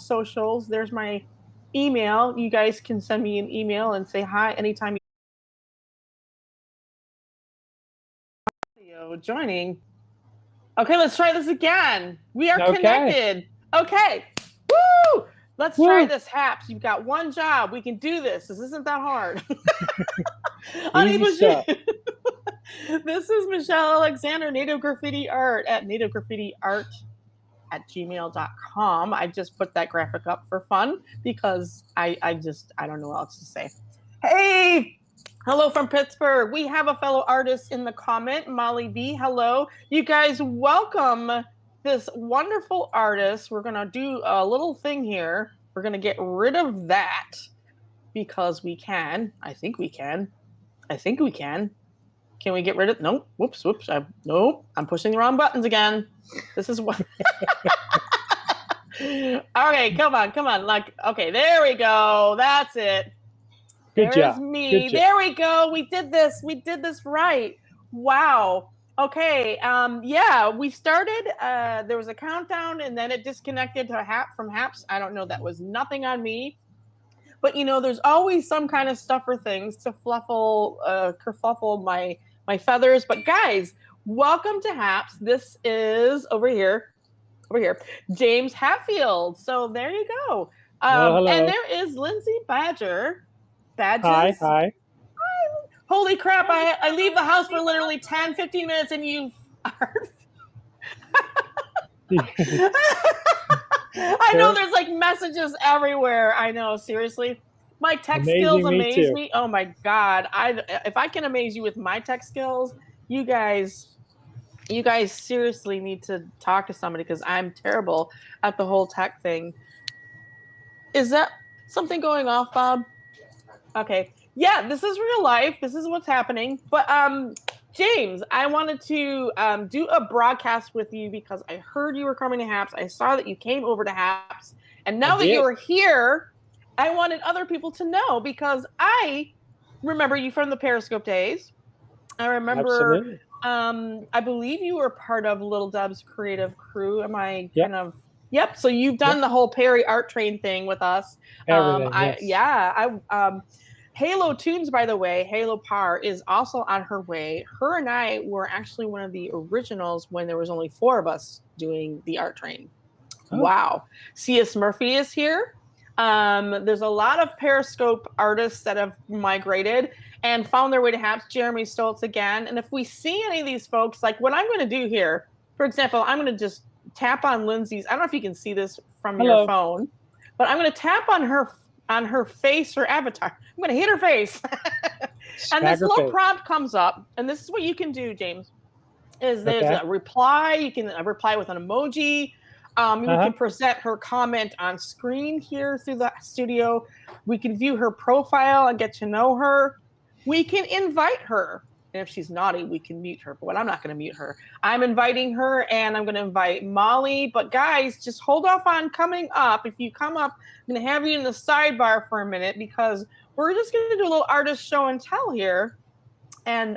socials. There's my email. You guys can send me an email and say hi anytime you're joining. Okay, let's try this again. We are connected. Okay. Woo! Let's try this, Haps. You've got one job. We can do this. This isn't that hard. Easy stuff. This is Michelle Alexander, Native Graffiti Art at nativegraffitiart@gmail.com. I just put that graphic up for fun because I don't know what else to say. Hey, hello from Pittsburgh. We have a fellow artist in the comment, Molly B. Hello. You guys welcome this wonderful artist. We're going to do a little thing here. We're going to get rid of that because we can. I think we can. Can we get rid of? Nope. Whoops. Nope. I'm pushing the wrong buttons again. This is what. Okay, come on. Like, okay, there we go. That's it. Good job. Me. There we go. We did this right. Wow. Okay. Yeah, we started. There was a countdown, and then it disconnected from Haps. I don't know. That was nothing on me. But there's always some kind of stuff or things to kerfuffle my feathers. But guys, welcome to Haps. This is over here, James Hatfield. So there you go. Hello. And there is Lindsay Badger. Badges. Hi. Holy crap! I leave the house for literally 10, 15 minutes, and you are. I know there's like messages everywhere. I know, seriously. My tech skills amaze me. Oh my God. If I can amaze you with my tech skills, you guys seriously need to talk to somebody because I'm terrible at the whole tech thing. Is that something going off, Bob? Okay. Yeah, this is real life. This is what's happening. But James, I wanted to do a broadcast with you because I heard you were coming to Haps. I saw that you came over to Haps. And now that you are here, I wanted other people to know because I remember you from the Periscope days. I remember, I believe you were part of Little Deb's creative crew. Am I kind of? Yep. So you've done the whole Perry Art Train thing with us. Everything, Halo Tunes, by the way, Halo Par is also on her way. Her and I were actually one of the originals when there was only 4 of us doing the art train. Oh. Wow. C.S. Murphy is here. There's a lot of Periscope artists that have migrated and found their way to Haps. Jeremy Stoltz again. And if we see any of these folks, like what I'm going to do here, for example, I'm going to just tap on Lindsay's. I don't know if you can see this from your phone, but I'm going to tap on her face, her avatar. I'm going to hit her face. And this little prompt comes up. And this is what you can do, James, is there's a reply. You can reply with an emoji. You can present her comment on screen here through the studio. We can view her profile and get to know her. We can invite her. And if she's naughty, we can mute her. But I'm not going to mute her. I'm inviting her, and I'm going to invite Molly. But guys, just hold off on coming up. If you come up, I'm going to have you in the sidebar for a minute because we're just going to do a little artist show and tell here. And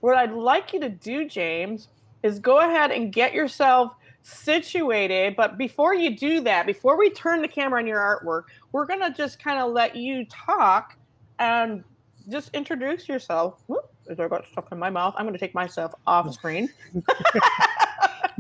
what I'd like you to do, James, is go ahead and get yourself situated. But before you do that, before we turn the camera on your artwork, we're going to just kind of let you talk and just introduce yourself. Whoop, I got stuck in my mouth. I'm going to take myself off screen.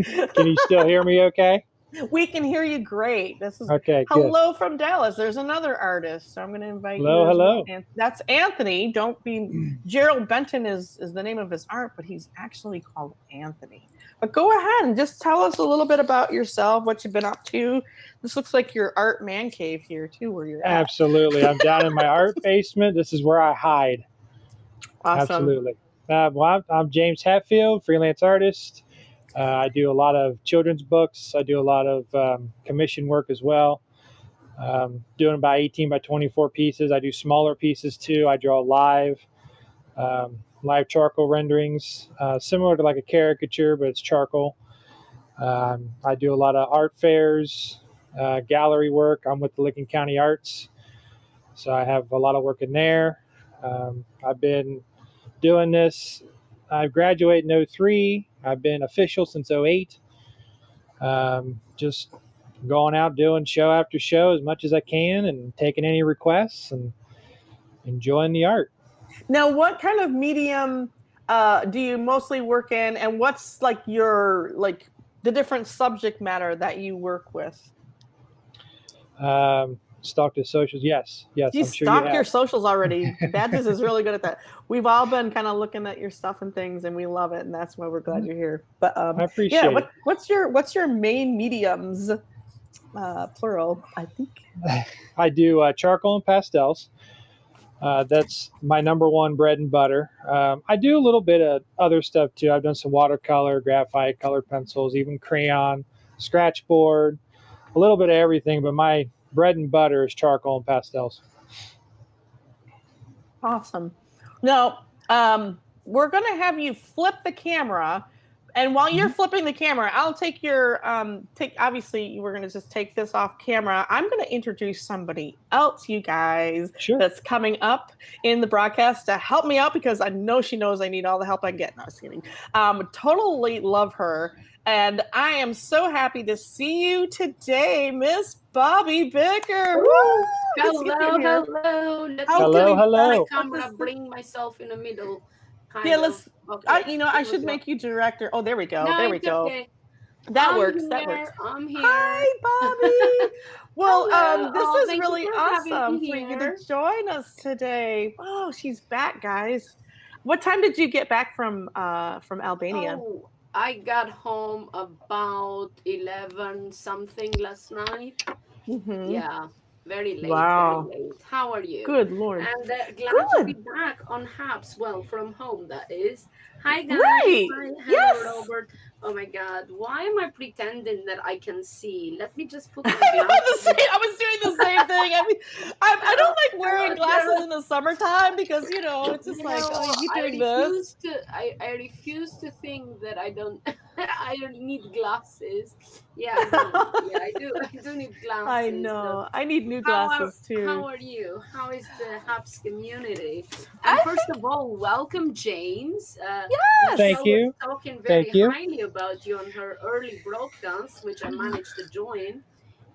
Can you still hear me okay? We can hear you great. This is hello from Dallas. There's another artist, so I'm going to invite you. Hello. That's Anthony. Don't be Gerald Benton is the name of his art, but he's actually called Anthony. But go ahead and just tell us a little bit about yourself, what you've been up to. This looks like your art man cave here too, where you're at. Absolutely. I'm down in my art basement. This is where I hide. Awesome. Absolutely. Well, I'm James Hatfield, freelance artist. I do a lot of children's books. I do a lot of commission work as well. Doing about 18 by 24 pieces. I do smaller pieces too. I draw live charcoal renderings, similar to like a caricature, but it's charcoal. I do a lot of art fairs, gallery work. I'm with the Licking County Arts, so I have a lot of work in there. I've been doing this. I graduated in 03. I've been official since 08. Just going out doing show after show as much as I can and taking any requests and enjoying the art. Now, what kind of medium do you mostly work in, and what's like your like the different subject matter that you work with? Stalked his socials. Yes, yes, You I'm sure you stalk your have. socials already. Badges is really good at that. We've all been kind of looking at your stuff and things, and we love it, and that's why we're glad you're here. But I yeah, appreciate what's your main mediums? Plural, I think. it. I do charcoal and pastels. That's my number one bread and butter. I do a little bit of other stuff too. I've done some watercolor, graphite, colored pencils, even crayon, scratch board, a little bit of everything. But my bread and butter is charcoal and pastels. Awesome. Now, we're gonna have you flip the camera, and while you're Mhm. flipping the camera, I'll take your take. Obviously, we're gonna just take this off camera. I'm gonna introduce somebody else, you guys, Sure. that's coming up in the broadcast to help me out because I know she knows I need all the help I get. No, I was kidding. Totally love her. And I am so happy to see you today, Miss Bobby Bicker. Woo! Let's get you Hello, in here. hello. Let How me can Hello, we move my hello. best put camera, this? bring myself in the middle, Yeah, kind of. let's. Okay, I here we should go. make you director. Oh, there we go. No, There we it's go. okay. That I'm works. That here. works. I'm here. Hi, Bobby. Well, Hello. this Oh, is thank you really for having awesome me for you to here. join us today. Oh, she's back, guys. What time did you get back from Albania? Oh, I got home about 11 something last night. Mm-hmm. Yeah, very late, very Wow. late. How are you? Good Lord. And glad to be Good. back on Habs. Well, from home, that is. Hi, guys. Right. Hi, hello, Yes. Robert. Oh my God, why am I pretending that I can see? Let me just put my glasses. I was doing the same thing. I mean, I Oh, don't like wearing glasses in the summertime because it's just like, oh, you I doing this? refuse to. I refuse to think that I don't. I don't need glasses. Yeah, no. Yeah, I do. I do need I glasses. So know. I need new how are glasses too. you? How is the Habs community? And I first of all, welcome James. Thank Yes. Michelle was you. talking Thank very you. highly about you on her early broadcast, which I managed to join.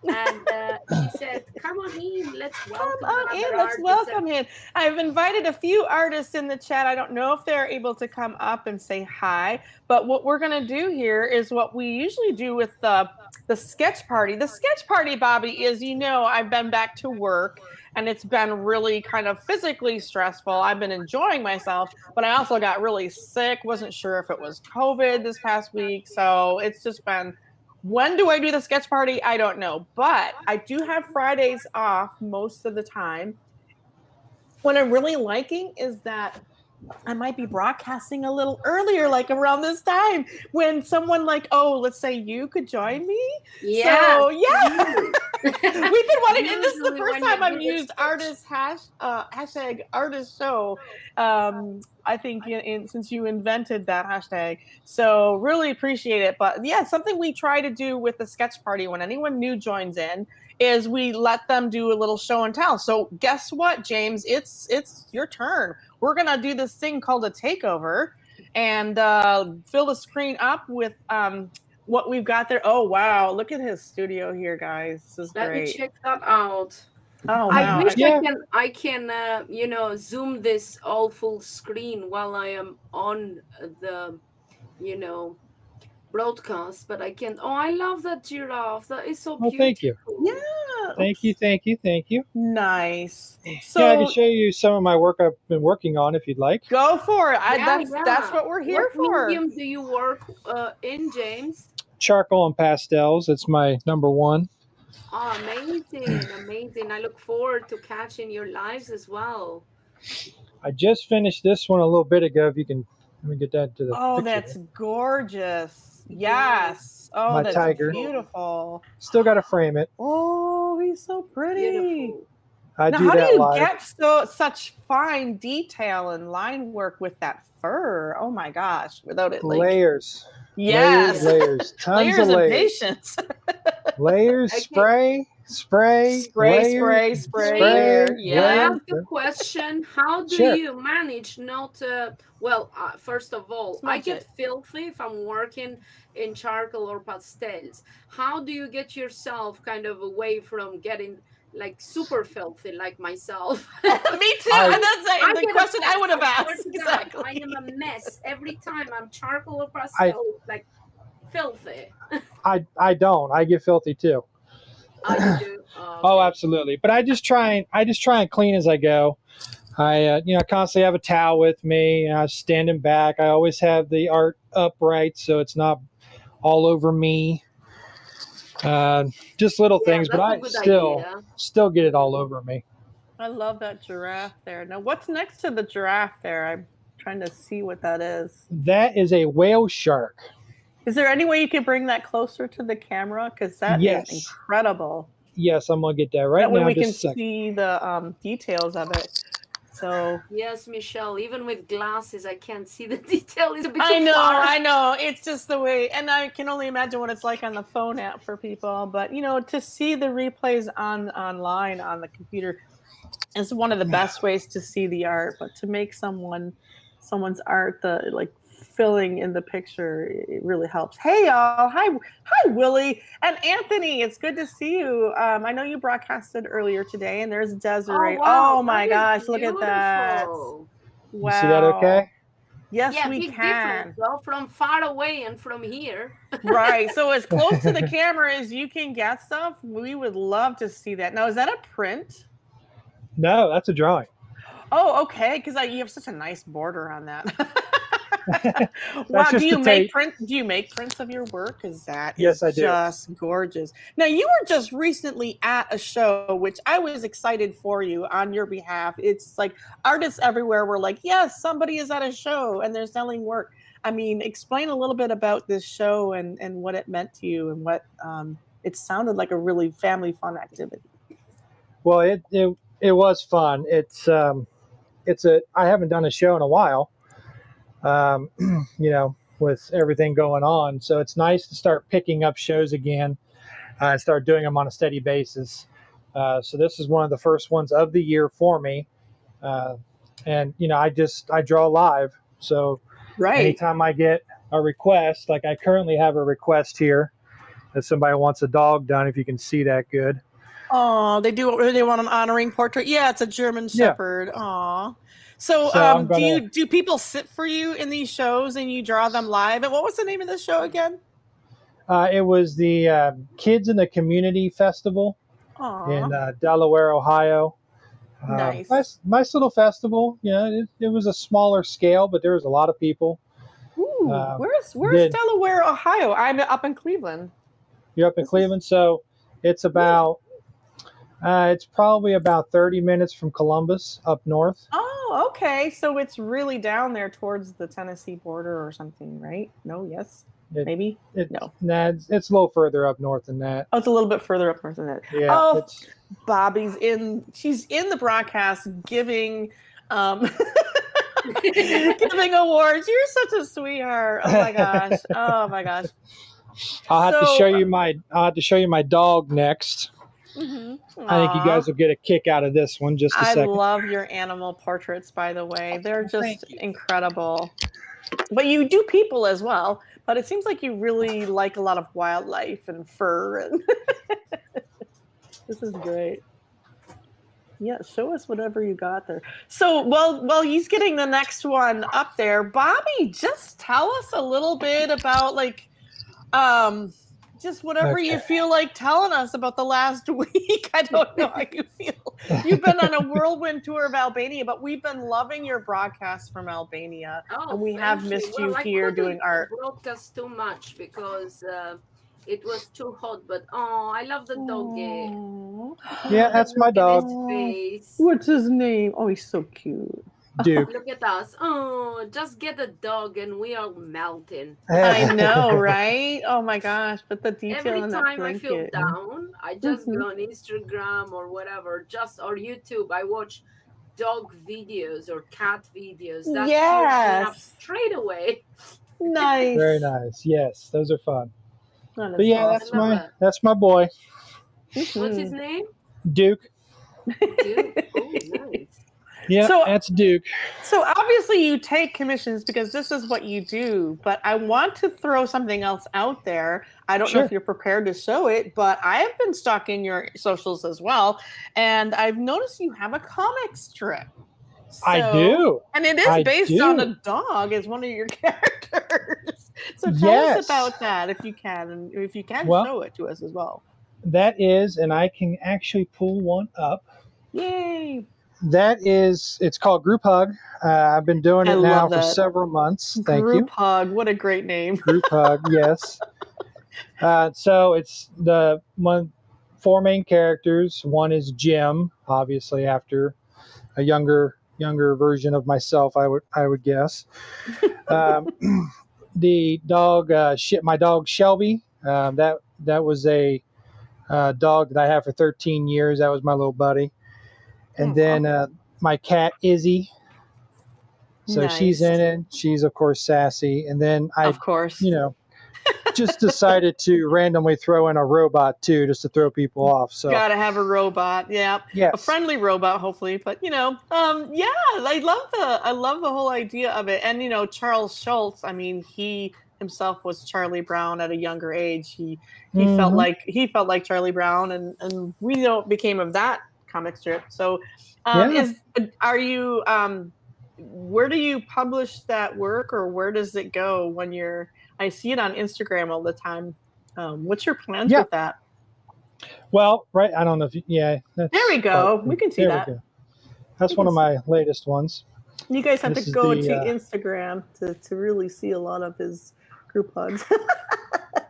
And she said, "Come on in, let's Come welcome on another in. Let's artist." welcome him. I've invited a few artists in the chat. I don't know if they're able to come up and say hi, but what we're going to do here is what we usually do with the sketch party. The sketch party, Bobby, is I've been back to work and it's been really kind of physically stressful. I've been enjoying myself, but I also got really sick. Wasn't sure if it was COVID this past week, so it's just been when do I do the sketch party? I don't know. But I do have Fridays off most of the time. What I'm really liking is that I might be broadcasting a little earlier, like around this time, when someone like, oh, let's say you could join me. Yes, So yeah, you. we've been wanting, and this is the Usually first when you time do I've the used sketch. hashtag artist show. I think since you invented that hashtag, so really appreciate it. But yeah, something we try to do with the sketch party when anyone new joins in is we let them do a little show and tell. So guess what, James? It's your turn. We're gonna do this thing called a takeover, and fill the screen up with what we've got there. Oh wow, look at his studio here, guys. This is Let me great. check that out. Oh I wow. wish Yeah. I can zoom this all full screen while I am on the you know broadcast, but I can't. Oh, I love that giraffe. That is so Well, thank you. beautiful. Yeah. Thank you. Oops. Thank you. Thank you. Nice. Yeah, I can So show you some of my work I've been working on if you'd like. go for it. Yeah, That's yeah. what we're What here for. medium do you work in, James? Charcoal and pastels. It's my number one. Oh, amazing, amazing. I look forward to catching your lives as well. I just finished this one a little bit ago. If you can, let me get that to the Oh, picture that's here. gorgeous. Yes, Yes. Oh, My that's tiger. beautiful, beautiful. Still got to frame it. Oh, he's so pretty. beautiful. I Now, do how do that you live. get such fine detail and line work with that fur? Oh my gosh, without it like Layers. Layers, Yes. layers, tons of Layers and layers. patience. Layers, Okay. spray, layers, Spray Wait, here. spray, I Yeah. layers. ask a question. How do Sure. you manage not well, first of all, I Smudge get it. filthy if I'm working in charcoal or pastels. How do you get yourself kind of away from getting like super filthy like myself? Me too. I And that's I the get a question I mess. would have I swear asked. to God, I am Exactly. a mess every time I'm charcoal or I pastel, like filthy. I don't. I get filthy too. Ah, you do? Oh, Oh, okay. absolutely. But I just try and clean as I go. I constantly have a towel with me. Standing back. I always have the art upright so it's not all over me. Uh, just little Yeah, things, but that's a I good idea. still get it all Mhm. over me. I love that giraffe there. Now, what's next to the giraffe there? I'm trying to see what that is. That is a whale shark. Is there any way you could bring that closer to the camera? Because that is Yes, incredible. yes, I'm gonna get that right That way now. we can Just a sec. see the details of it. So Yes, Michelle, even with glasses, I can't see the detail. It's a bit too I know, far. I know. It's just the way, and I can only imagine what it's like on the phone app for people. But to see the replays online on the computer is one of the best ways to see the art. But to make someone's art the like filling in the picture, it really helps. Hey y'all, hi Willie and Anthony. It's good to see you. I know you broadcasted earlier today, and there's Oh, Desiree. wow, Oh that my is gosh, look at that! beautiful. You see that? Wow. Okay. Yes, Yeah, we big difference can. though from far away and from here. Right. So as close to the camera as you can get stuff, we would love to see that. Now, is that a print? No, that's a drawing. Oh, okay. Because you have such a nice border on that. That's Wow. just the tape. Do you make prints of your work? Because that Yes, is I do. just gorgeous. Now, you were just recently at a show, which I was excited for you on your behalf. It's like artists everywhere were like, yes, somebody is at a show and they're selling work. I mean, explain a little bit about this show and what it meant to you and what it sounded like a really family fun activity. Well, it was fun. It's a I haven't done a show in a while. Um, with everything going on, so it's nice to start picking up shows again and start doing them on a steady basis. So this is one of the first ones of the year for me, uh, and I draw live. So Right. anytime I get a request, like I currently have a request here that somebody wants a dog done. If you can see that good. Oh, they want an honoring portrait. Yeah, it's a German Yeah. Shepherd. Aw. So, So I'm gonna. do people sit for you in these shows and you draw them live? And what was the name of the show again? It was the Kids in the Community Festival Aw, in Delaware, Ohio. nice. Nice little festival. It was a smaller scale, but there was a lot of people. Ooh, Uh, where's did Delaware, Ohio? I'm up in Cleveland. You're up in This is Cleveland? So it's yeah. about it's probably about 30 minutes from Columbus up north. Oh, okay. So it's really down there towards the Tennessee border or something, right? No, yes, It maybe. it No. it's a little further up north than that. Oh, it's a little bit further up north than that. Yeah, Oh, it's she's in the broadcast giving um giving awards. You're such a sweetheart. Oh my gosh. Oh my gosh. So I'll have to show you my dog next. I think you guys aw. will get a kick out of this one. Just a I second. love your animal portraits, by the way. They're Well, thank just you. incredible. But you do people as well. But it seems like you really like a lot of wildlife and fur and this is great. Yeah, show us whatever you got there. So, while he's getting the next one up there, Bobby, just tell us a little bit about um, just whatever you Okay. feel like telling us about the last week. I don't know how you feel. You've been on a whirlwind tour of Albania, but we've been loving your broadcasts from Albania, Oh, and we thank have you. missed you Well, I here couldn't doing art. broadcast too much because it was too hot. But oh, I love the doggy. Oh, Yeah, that's my Look at his dog, face. what's his name? Oh, he's so cute. Duke. Look at us. Oh, just get a dog and we are melting. I know, right? Oh my gosh, but the detail Every in that time I feel blanket. down, I just Mhm. go on Instagram or whatever, just or YouTube. I watch dog videos or cat videos that cheers me up Yes. straight away. Very Nice. nice. Yes, those are fun. That But is yeah, I awesome. love that. that's my boy, What's his Mhm. name? Duke. Duke. Oh, nice. Yeah, So that's Duke. So obviously you take commissions because this is what you do, but I want to throw something else out there. I don't know if Sure. you're prepared to show it, but I have been stalking your socials as well, and I've noticed you have a comic strip. I So, do. and it is I based on do. a dog as one of your characters. So tell us Yes. about that if you can, and if you can Well, show it to us as well. that is, and I can actually pull one up. Yay. That is, it's called Group Hug. I've been doing I it now love for that. several months. Thank Group you. hug. What a great name. Group Hug, yes. So it's four main characters. One is Jim, obviously after a younger version of myself, I would guess. Um, the dog, my dog Shelby. That was a dog that I had for 13 years. That was my little buddy. And Aw. then my cat Izzy. So she's Nice. in it. She's of course sassy. And then Of course. you know, just decided to randomly throw in a robot too, just to throw people off. So Gotta have a robot. Yeah. A yes, friendly robot, hopefully. But yeah, I love the whole idea of it. And Charles Schultz, I mean, he himself was Charlie Brown at a younger age. He felt hmm, like Charlie Brown, and we became of that comic strip. So yeah, is are you where do you publish that work, or where does it go when I see it on Instagram all the time. What's your plans yeah. with that? Well, right. I don't know if yeah, There we that's go. We probably can see there we that. go. We That's one can of see my that. latest ones. You guys have to This is go the to Instagram to really see a lot of his group hugs.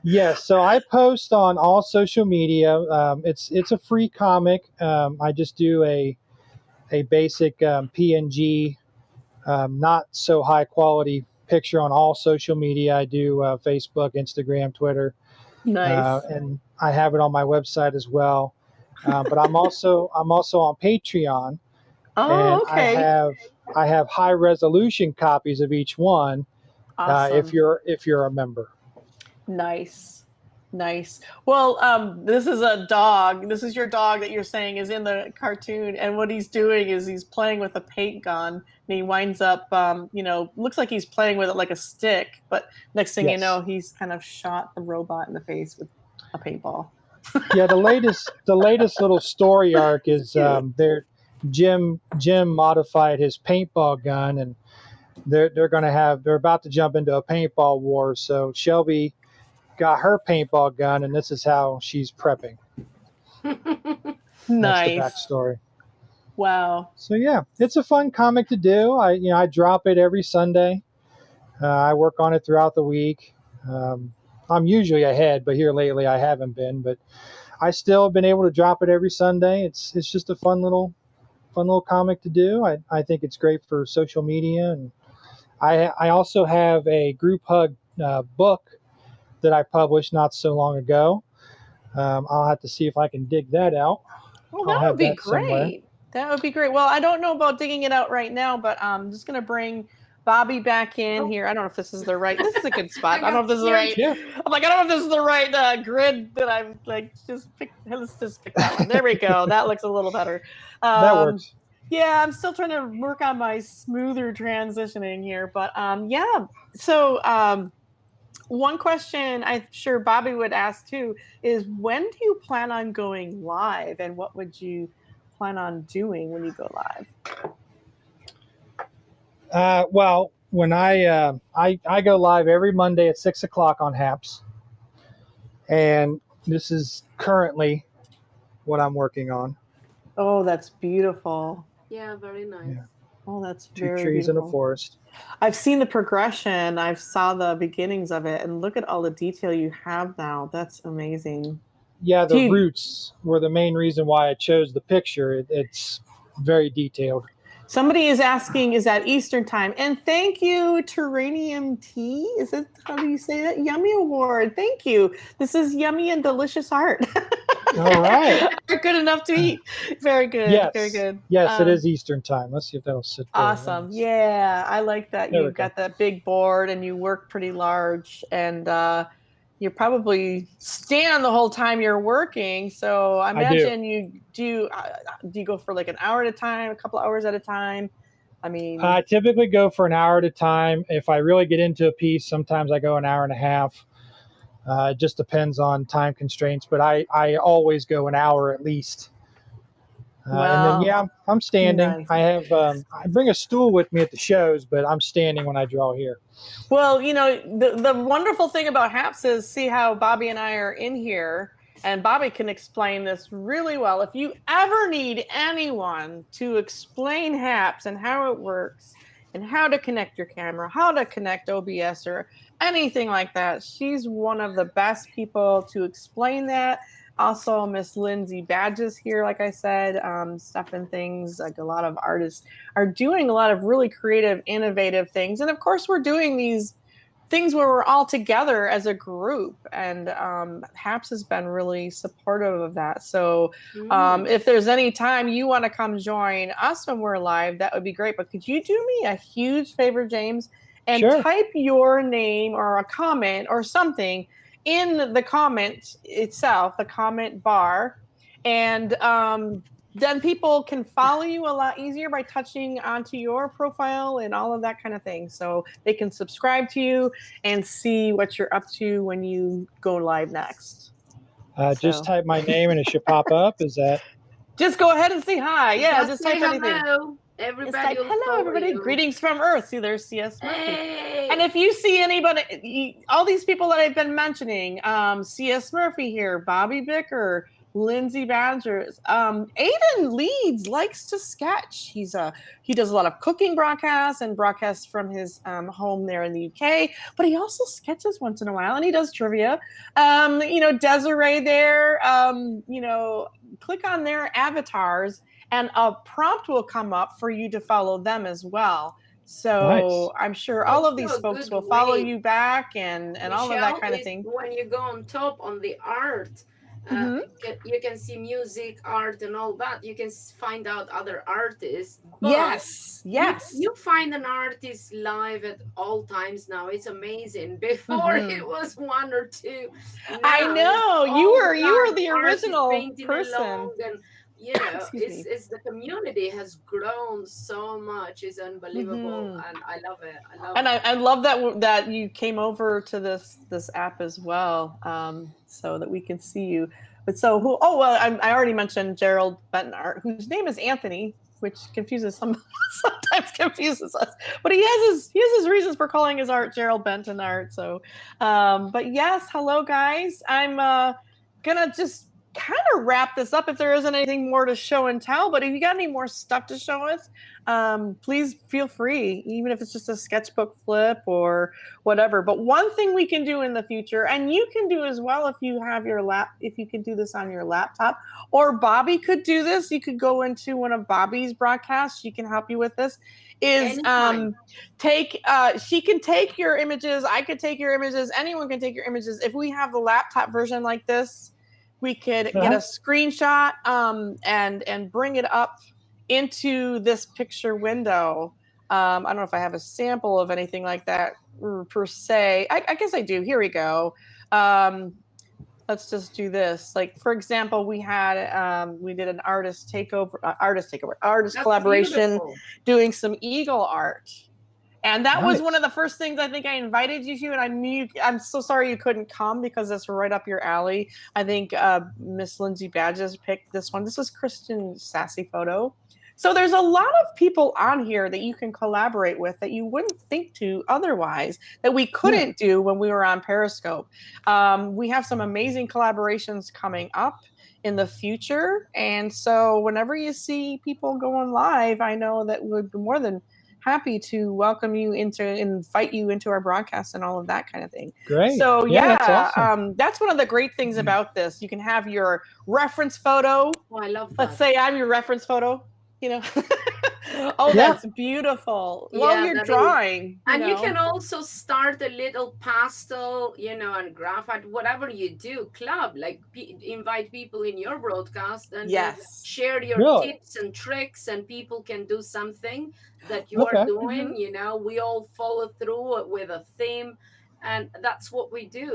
yes. So I post on all social media. It's a free comic. I just do a basic PNG, not so high quality picture on all social media. I do Facebook, Instagram, Twitter, Nice. and I have it on my website as well. But I'm also on Patreon, and Oh, okay. I have high resolution copies of each one. Awesome. If you're a member, Nice. Nice. Well, this is a dog. This is your dog that you're saying is in the cartoon, and what he's doing is he's playing with a paint gun, and he winds up, looks like he's playing with it like a stick, but next thing you know, yes, he's kind of shot the robot in the face with a paintball. yeah. The latest little story arc is Cute. there. Jim modified his paintball gun, and they're about to jump into a paintball war. So Shelby got her paintball gun, and this is how she's prepping. That's the Nice. backstory. Wow. So yeah, it's a fun comic to do. I drop it every Sunday. I work on it throughout the week. Um, I'm usually ahead, but here lately I haven't been. But I still have been able to drop it every Sunday. It's just a fun little comic to do. I think it's great for social media, and I also have a group hug book that I published not so long ago. I'll have to see if I can dig that out. Well, I'll that would have be that somewhere. great. That would be great. Well, I don't know about digging it out right now, but I'm just gonna bring Bobby back in Oh, here. I don't know if this is the right. This is a good spot. I I don't know got if this is the scared. right. Yeah, I'm like, I don't know if this is the right grid that I'm like just pick. Let's just pick that one. There we go. That looks a little better. that Um, works. yeah, I'm still trying to work on my smoother transitioning here, but yeah. So one question I'm sure Bobby would ask too is when do you plan on going live, and what would you plan on doing when you go live? Well, when I go live every Monday at 6 o'clock on Haps, and this is currently what I'm working on. Oh, that's beautiful. Yeah, very nice. Yeah, Oh, that's two very trees in a beautiful. forest. I've seen the progression. I've saw the beginnings of it, and look at all the detail you have now. That's amazing. Yeah, Do the you, roots were the main reason why I chose the picture. It's very detailed. Somebody is asking, is that Eastern time? And thank you, Terranium Tea. Is it how do you say that? Yummy Award. Thank you. This is yummy and delicious art. All right. Are good enough to eat. Very good. Very Yes. good. Yes, it is Eastern time. Let's see if that'll sit there. Awesome. Yeah, I like that There we you've go. got that big board and you work pretty large and you probably stand the whole time you're working. So I I do. imagine do you go for like an hour at a time, a couple hours at a time? I mean, I typically go for an hour at a time. If I really get into a piece, sometimes I go an hour and a half. It just depends on time constraints, but I always go an hour at least. And then, well, yeah, I'm standing. nice. I bring a stool with me at the shows, but I'm standing when I draw here. Well, the wonderful thing about HAPS is see how Bobby and I are in here, and Bobby can explain this really well. If you ever need anyone to explain HAPS and how it works and how to connect your camera, how to connect OBS or anything like that, she's one of the best people to explain that. Also, Miss Lindsay Badges here, like I said, stuff and things like a lot of artists are doing a lot of really creative, innovative things. And of course, we're doing these things where we're all together as a group. And HAPS has been really supportive of that. So if there's any time you want to come join us when we're live, that would be great. But could you do me a huge favor, James, and Sure. type your name or a comment or something in the comment itself, the comment bar, and then people can follow you a lot easier by touching onto your profile and all of that kind of thing. So they can subscribe to you and see what you're up to when you go live next. Just type my name and it should pop up. Is that? Just go ahead and say hi. Yeah, just type say anything. Hello. Everybody will hello, everybody. you. Greetings from Earth. See, there's CS Murphy. Hey. And if you see anybody, all these people that I've been mentioning, CS Murphy here, Bobby Bicker, Lindsay Badgers, Aiden Leeds likes to sketch. He does a lot of cooking broadcasts and broadcasts from his home there in the UK, but he also sketches once in a while and he does trivia. Desiree there, click on their avatars and a prompt will come up for you to follow them as well. So Nice. I'm sure all of these folks will follow you back and all of that kind of thing. When you go on top on the art, you can see music, art, and all that. You can find out other artists. Yes. You find an artist live at all times now. It's amazing. Before it was one or two. Now I know you were the original person. It's the community has grown so much. It's unbelievable, and I love it. I love that you came over to this app as well, so that we can see you. But so who? Oh well, I already mentioned Gerald Benton Art, whose name is Anthony, which sometimes confuses us. But he has his reasons for calling his art Gerald Benton Art. So, but yes, hello guys. I'm gonna just kind of wrap this up if there isn't anything more to show and tell. But if you got any more stuff to show us, please feel free, even if it's just a sketchbook flip or whatever. But one thing we can do in the future, and you can do as well if you have if you can do this on your laptop, or Bobby could do this. You could go into one of Bobby's broadcasts. She can help you with this. She can take your images. I could take your images. Anyone can take your images. If we have the laptop version like this, we could get a screenshot and bring it up into this picture window. I don't know if I have a sample of anything like that per se. I guess I do. Here we go. Let's just do this. Like, for example, we did an artist collaboration, beautiful, doing some eagle art. And that was one of the first things I think I invited you to, and I'm so sorry you couldn't come because that's right up your alley. I think Miss Lindsay Badges picked this one. This is Christian Sassy Photo. So there's a lot of people on here that you can collaborate with that you wouldn't think to otherwise, that we couldn't do when we were on Periscope. We have some amazing collaborations coming up in the future. And so whenever you see people going live, I know that we'd be more than happy to welcome you invite you into our broadcast and all of that kind of thing. Great. So that's awesome. That's one of the great things about this. You can have your reference photo. Oh, I love that. Let's say I'm your reference photo, Oh, Yeah. that's beautiful. Well, Yeah, you're that is. drawing, you And you can know. also start a little pastel, and graphite, whatever you do, club, like invite people in your broadcast and Yes. share your Really? tips and tricks, and people can do something that you are Okay. Hmm. doing. We all follow through with a theme. And that's what we do,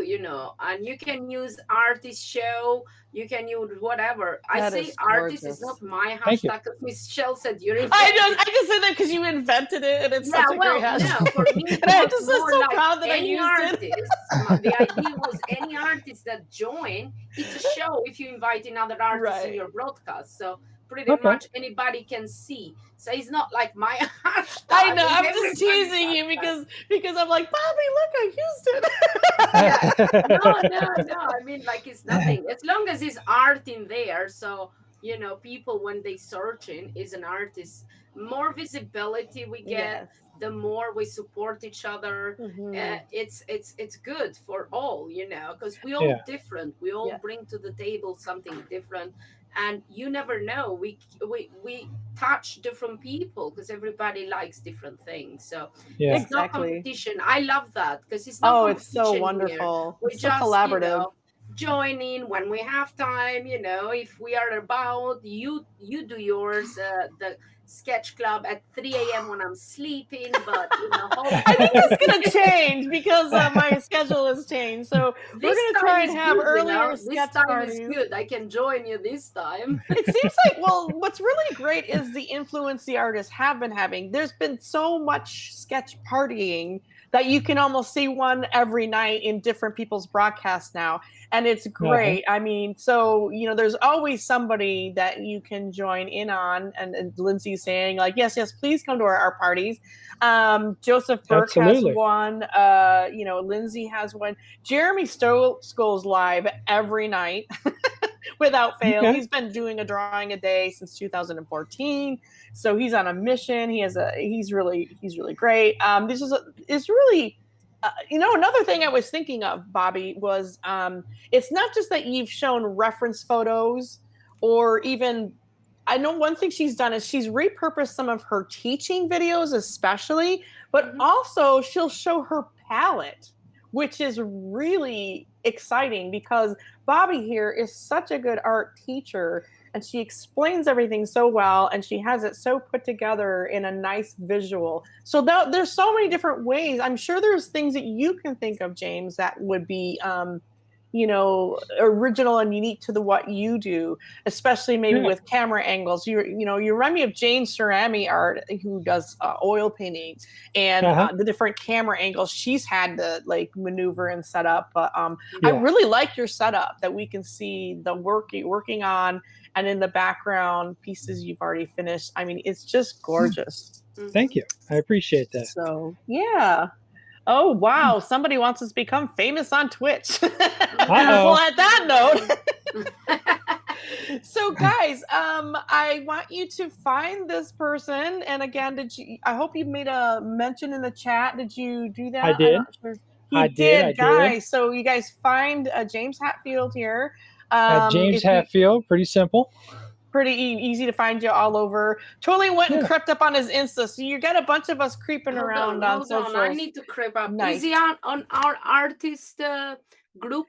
and you can use artist show, you can use whatever. I That say is artist is gorgeous. not my Thank you. hashtag, because Michelle said you I invented. just say that because you invented it and it's Yeah, such a great well, hashtag. no, for me And it I was just am more so like proud that I any used it. artist. The idea was any artist that join, it's a show if you invite another artist in Right. your broadcast. So pretty Okay. much anybody can see. So it's not like my I hashtag, know. it's I'm just everybody's teasing you hashtag. because I'm like, Bobby, look, I used Yeah. it. No, no, no. I mean, like it's nothing. As long as it's art in there. So, people when they searching is an artist. More visibility we get, Yes. the more we support each other. Hmm. It's good for all, because we all Yeah. different. We all Yes. bring to the table something different, and you never know. We touch different people because everybody likes different things. So Yeah. it's not Exactly. competition. I love that because it's not Oh, it's so competition here. wonderful. We It's so just, collaborative. join in when we have time. If we are about, you do yours, the sketch club at 3 a.m. when I'm sleeping. But I think hopefully that's going to change because my schedule has changed. So we're this going to time try and is have good. earlier This sketch time is parties. good. I can join you this time. It seems like, well, what's really great is the influence the artists have been having. There's been so much sketch partying that you can almost see one every night in different people's broadcasts now. And it's Uh-huh. great. I mean, so, there's always somebody that you can join in on. And Lindsay's saying, like, yes, yes, please come to our parties. Joseph Burke has Absolutely. one. Lindsay has one. Jeremy Stoll's live every night without fail. Okay. He's been doing a drawing a day since 2014, so he's on a mission. He's really great. This is really. Another thing I was thinking of, Bobby, was it's not just that you've shown reference photos or even. I know one thing she's done is she's repurposed some of her teaching videos, especially, but Mhm. also she'll show her palette, which is really exciting because Bobby here is such a good art teacher and she explains everything so well and she has it so put together in a nice visual. So there's so many different ways. I'm sure there's things that you can think of, James, that would be original and unique to the what you do, especially maybe Yeah. with camera angles. You remind me of Jane Cerami art, who does oil paintings, and Uh-huh. the different camera angles she's had to like maneuver and set up. But I Yeah. really like your setup that we can see the work you're working on, and in the background pieces you've already finished. I mean, it's just gorgeous. Thank Mhm. you. I appreciate that. So yeah. Oh wow, somebody wants us to become famous on Twitch. Well, Uh-oh. at that note, Mhm. so guys, I want you to find this person. And again, I hope you made a mention in the chat. Did you do I that? I'm did. not sure. I He did. I did, did. guys. So you guys find James Hatfield here. At James If you Hatfield, pretty simple. Pretty easy to find you all over. Totally went and Yeah. crept up on his Insta. So you got a bunch of us creeping Hold on, around on hold on. I socials. need to creep up. Is he Nice. on our artist group?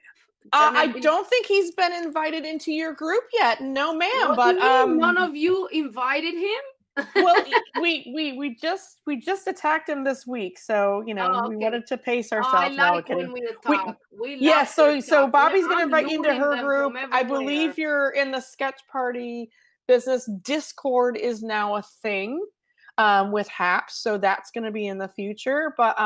I don't think he's been invited into your group yet. No, ma'am. What do But you mean? None of you invited him? well, we just attacked him this week, so Oh, we okay. wanted to pace Oh, I ourselves. No, we're like kidding. when we We attack. We Yeah. love to So attack. Bobby's gonna I'm invite you into looting her them from group. I believe everywhere. you're in the sketch party business. Discord is now a thing. With Haps, so that's going to be in the future. But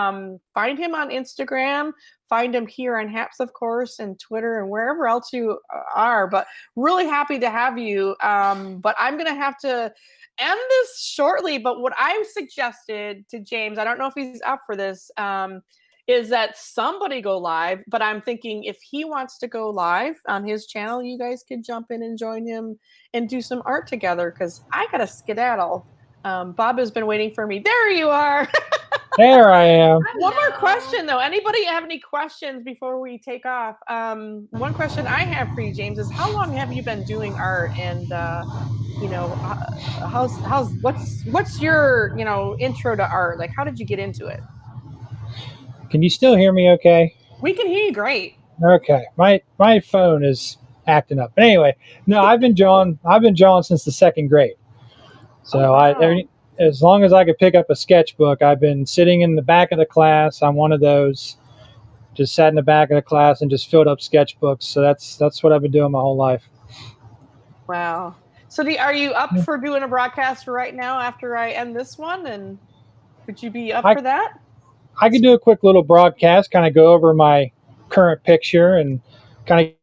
find him on Instagram, find him here on Haps, of course, and Twitter and wherever else you are. But really happy to have you. But I'm going to have to end this shortly. But what I've suggested to James, I don't know if he's up for this, is that somebody go live. But I'm thinking if he wants to go live on his channel, you guys could jump in and join him and do some art together because I got to skedaddle. Bob has been waiting for me. There you are. There I am. One more Hello. question though. Anybody have any questions before we take off? One question I have for you, James, is how long have you been doing art, and you know, how's what's your intro to art? Like, how did you get into it? Can you still hear me okay? We can hear you great. Okay. My phone is acting up. But anyway, no, I've been drawing since the second grade. Oh So wow. as long as I could pick up a sketchbook, I've been sitting in the back of the class. I'm one of those. Just sat in the back of the class and just filled up sketchbooks. So that's what I've been doing my whole life. Wow. So are you up for doing a broadcast right now after I end this one? And would you be up I for that? I could do a quick little broadcast, kind of go over my current picture and kind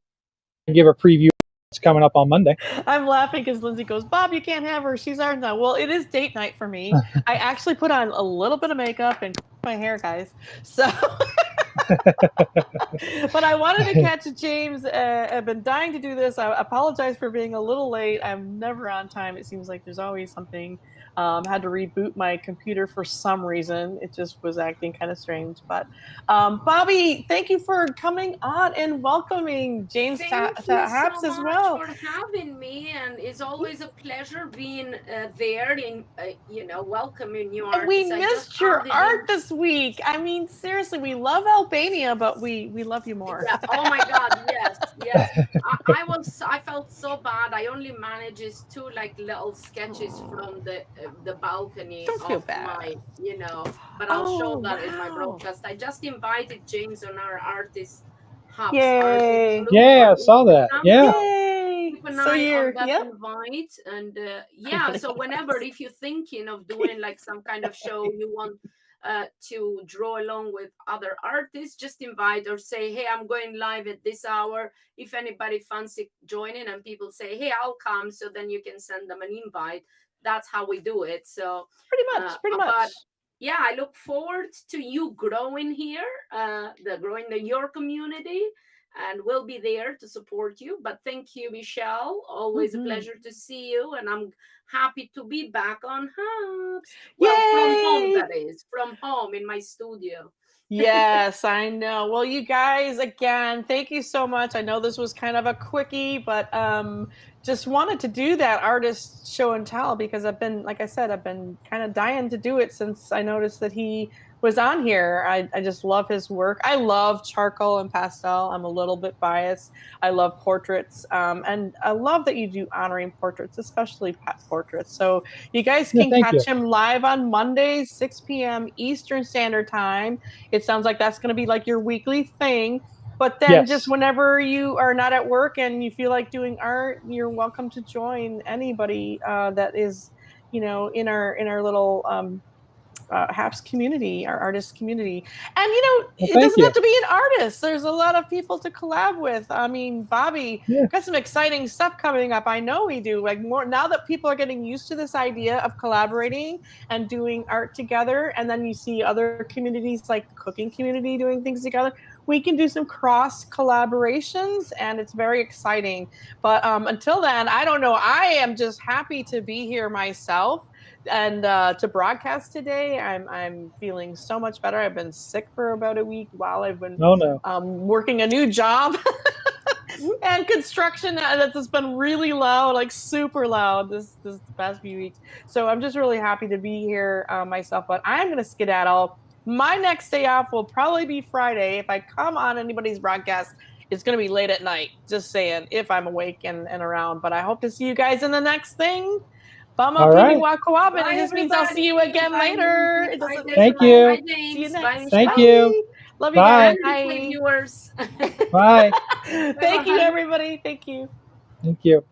of give a preview of what's coming up on Monday. I'm laughing because Lindsay goes, Bob, you can't have her. She's ours now. Well, it is date night for me. I actually put on a little bit of makeup and my hair, guys. So, but I wanted to catch James. I've been dying to do this. I apologize for being a little late. I'm never on time. It seems like there's always something. Had to reboot my computer for some reason. It just was acting kind of strange. But Bobby, thank you for coming on and welcoming James Thank to you so Haps as much well. for having me, and it's always a pleasure being there in, welcoming new And we artists. I just missed your added art in. this week. I mean, seriously, we love Albania, but we love you more. Yeah. Oh my God. Yes. Yes. I felt so bad. I only managed two like little sketches from the balcony Don't feel of bad. my, but I'll show Oh, that in my wow. broadcast. I just invited James on our artist hubs artist Yay. group Yeah, on I saw that. Instagram. Yeah. So Yay. keep an So eye on that yep. invite. And yeah, so whenever, if you're thinking of doing like some kind of show, you want to draw along with other artists, just invite or say, hey, I'm going live at this hour. If anybody fancy joining and people say, hey, I'll come, so then you can send them an invite. That's how we do it. So Pretty much. Pretty but much. yeah, I look forward to you growing here, your community, and we'll be there to support you. But thank you, Michelle. Always a Mm-hmm. pleasure to see you, and I'm happy to be back on Hubs. Well, from home, Yay. that is, from home in my studio. Yes, I know. Well, you guys, again, thank you so much. I know this was kind of a quickie, but just wanted to do that artist show and tell because I've been, like I said, I've been kind of dying to do it since I noticed that he was on here. I just love his work. I love charcoal and pastel. I'm a little bit biased. I love portraits. And I love that you do honoring portraits, especially pet portraits. So you guys Yeah, can thank catch you. him live on Mondays, 6 p.m. Eastern Standard Time. It sounds like that's going to be like your weekly thing. But then just Yes. whenever you are not at work and you feel like doing art, you're welcome to join anybody that is, in our little Haps community, our artist community. And Well, it thank doesn't have you. to be an artist. There's a lot of people to collab with. I mean, Bobby Yeah. got some exciting stuff coming up. I know we do. Like more now that people are getting used to this idea of collaborating and doing art together, and then you see other communities like the cooking community doing things together. We can do some cross collaborations, and it's very exciting. But until then, I don't know. I am just happy to be here myself and to broadcast today. I'm feeling so much better. I've been sick for about a week while I've been Oh no. working a new job and construction that's just been really loud, like super loud this past few weeks. So I'm just really happy to be here myself. But I'm gonna skedaddle. My next day off will probably be Friday. If I come on anybody's broadcast, it's gonna be late at night. Just saying, if I'm awake and around. But I hope to see you guys in the next thing. Bama All Pibi right. Wakwab, and it Bye, just means I'll see you everybody. again Bye, later. Lindsay. It Bye, doesn't Thank Desiree. matter. you. Bye, See you James. Bye, next. Thank Michelle. you. Bye. Love you guys. Bye. And replay Bye. viewers. Bye. Bye Thank you, bye. everybody. Thank you. Thank you.